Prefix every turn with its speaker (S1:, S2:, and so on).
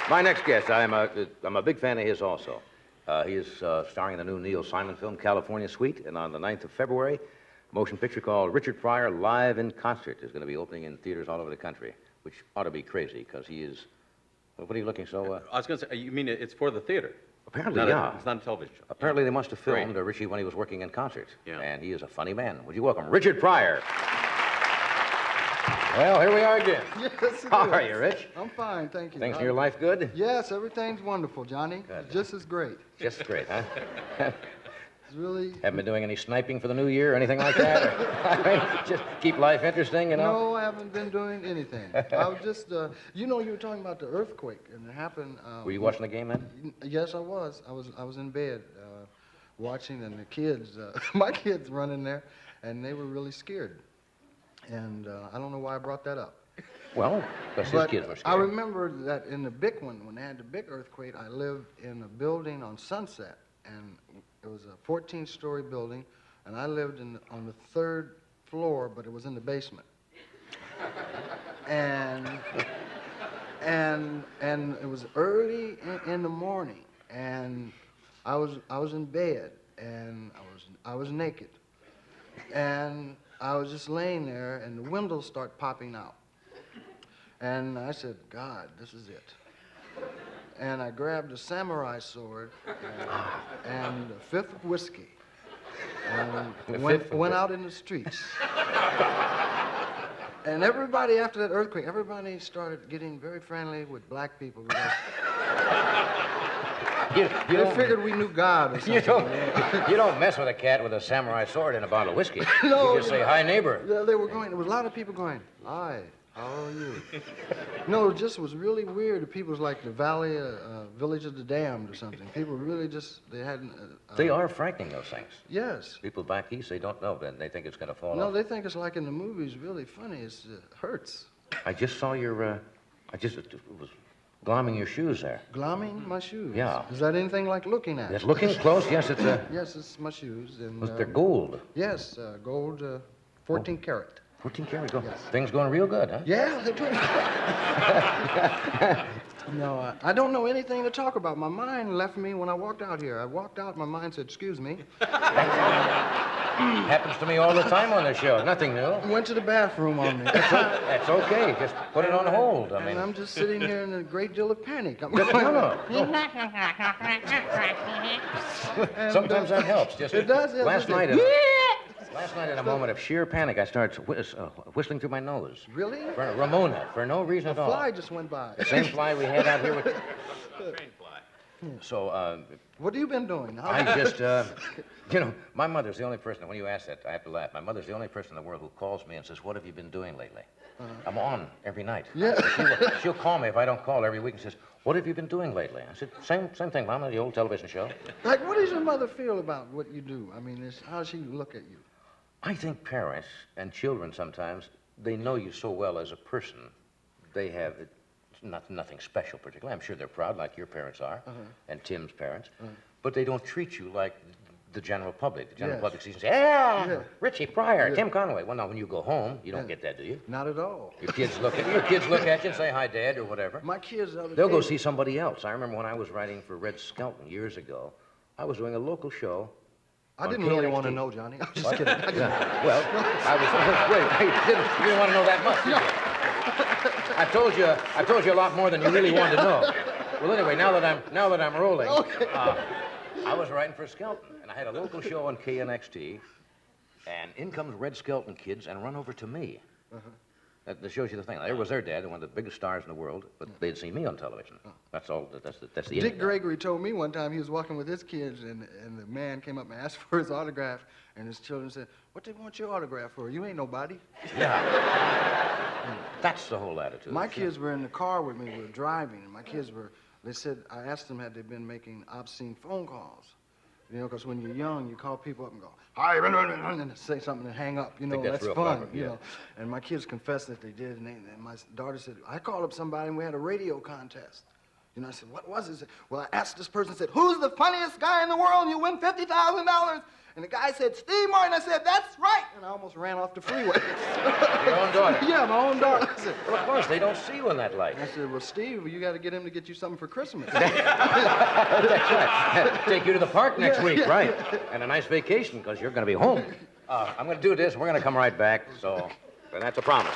S1: My next guest, I'm a big fan of his also. He is starring in the new Neil Simon film, California Suite, and on the 9th of February, a motion picture called Richard Pryor Live in Concert is going to be opening in theaters all over the country, which ought to be crazy because he is... What are you looking so...
S2: I was going to say, you mean it's for the theater?
S1: Apparently, yeah.
S2: It's not a television show.
S1: Apparently, they must have filmed Richie when he was working in concert. Yeah. And he is a funny man. Would you welcome Richard Pryor? Well, here we are again.
S3: Yes,
S1: How are you, Rich?
S3: I'm fine, thank you.
S1: Things in your life good?
S3: Yes, everything's wonderful, Johnny.
S1: Good.
S3: Just as great.
S1: Just great, huh?
S3: It's really...
S1: Haven't been doing any sniping for the new year or anything like that? Just keep life interesting, you know?
S3: No, I haven't been doing anything. I was just, you were talking about the earthquake, and it happened...
S1: Were you watching the game then?
S3: Yes, I was. I was in bed watching, and the kids, my kids run in there, and they were really scared. And I don't know why I brought that up.
S1: Well, because his kids were scared.
S3: I remember that in the big one, when they had the big earthquake, I lived in a building on Sunset, and it was a 14-story building, and I lived on the 3rd floor, but it was in the basement. and it was early in the morning, and I was in bed, and I was naked, and I was just laying there, and the windows start popping out. And I said, God, this is it. And I grabbed a samurai sword and a fifth of whiskey and went out in the streets. And everybody, after that earthquake, everybody started getting very friendly with black people because they figured we knew God or something.
S1: You don't mess with a cat with a samurai sword and a bottle of whiskey.
S3: No,
S1: you just say, hi, neighbor.
S3: They were going, there was a lot of people going, hi, how are you? No, it just was really weird. The people was like the Village of the Damned or something. People really just, they hadn't...
S1: They are frightening, those things.
S3: Yes.
S1: People back east, they don't know, but they think it's going to fall off.
S3: No, they think it's like in the movies, really funny. It hurts.
S1: I just saw your, was glomming your shoes there.
S3: Glomming my shoes?
S1: Yeah.
S3: Is that anything like looking at?
S1: It's looking close, yes, it's a...
S3: Yes, it's my shoes. And,
S1: they're gold.
S3: Yes, gold, 14 karat.
S1: 14 karat gold.
S3: Yes.
S1: Things going real good, huh?
S3: Yeah, they're doing No, I don't know anything to talk about. My mind left me when I walked out here. I walked out, my mind said, excuse me.
S1: Happens to me all the time on the show. Nothing new.
S3: Went to the bathroom on me.
S1: That's okay. Just put it on hold.
S3: And I'm just sitting here in a great deal of panic.
S1: No. Sometimes that helps. Just
S3: it does.
S1: Last night, in a moment of sheer panic, I started whistling through my nose.
S3: Really?
S1: For Ramona, for no reason at all.
S3: A fly just went by.
S1: The same fly we had out here with... Train fly. So,
S3: what have you been doing?
S1: I just, my mother's the only person, when you ask that, I have to laugh. My mother's the only person in the world who calls me and says, what have you been doing lately? I'm on every night.
S3: Yeah.
S1: She'll call me if I don't call every week and says, what have you been doing lately? I said, same thing, Mama, the old television show.
S3: Like, what does your mother feel about what you do? I mean, how does she look at you?
S1: I think parents and children sometimes, they know you so well as a person. They have nothing special particularly. I'm sure they're proud like your parents are, and Tim's parents, but they don't treat you like the general public. The general public sees and say, Richie Pryor, Tim Conway. Well, now, when you go home, you don't get that, do you?
S3: Not at all.
S1: Your kids look at you and say, hi, Dad, or whatever.
S3: My kids...
S1: They'll go see somebody else. I remember when I was writing for Red Skelton years ago, I was doing a local show.
S3: I didn't really want to know, Johnny. I'm just kidding.
S1: Well, wait, you didn't want to know that much, did you? I told you a lot more than you really wanted to know. Well, anyway, now that I'm rolling, I was writing for Skelton, and I had a local show on KNXT, and in comes Red Skelton kids and run over to me. That shows you the thing. There was their dad, one of the biggest stars in the world, but they'd seen me on television. That's all. That's the
S3: Dick Gregory told me one time he was walking with his kids, and the man came up and asked for his autograph, and his children said, "What they want your autograph for? You ain't nobody."
S1: Yeah. That's the whole attitude.
S3: My kids were in the car with me. We were driving, and my kids were. They said I asked them had they been making obscene phone calls. You know, because when you're young, you call people up and go, hi, and say something and hang up. You know, that's fun,
S1: clever,
S3: you know. And my kids confessed that they did, and my daughter said, I called up somebody and we had a radio contest. You know, I said, what was it? He said, well, I asked this person, I said, who's the funniest guy in the world? You win $50,000. And the guy said, Steve Martin. I said, that's right. And I almost ran off the freeway.
S1: Your own daughter?
S3: Yeah, my own daughter. I said,
S1: Well, of course, they don't see you in that light.
S3: I said, well, Steve, you got to get him to get you something for Christmas.
S1: That's right. Take you to the park next week, right? And a nice vacation, because you're going to be home. I'm going to do this. We're going to come right back, so that's a promise.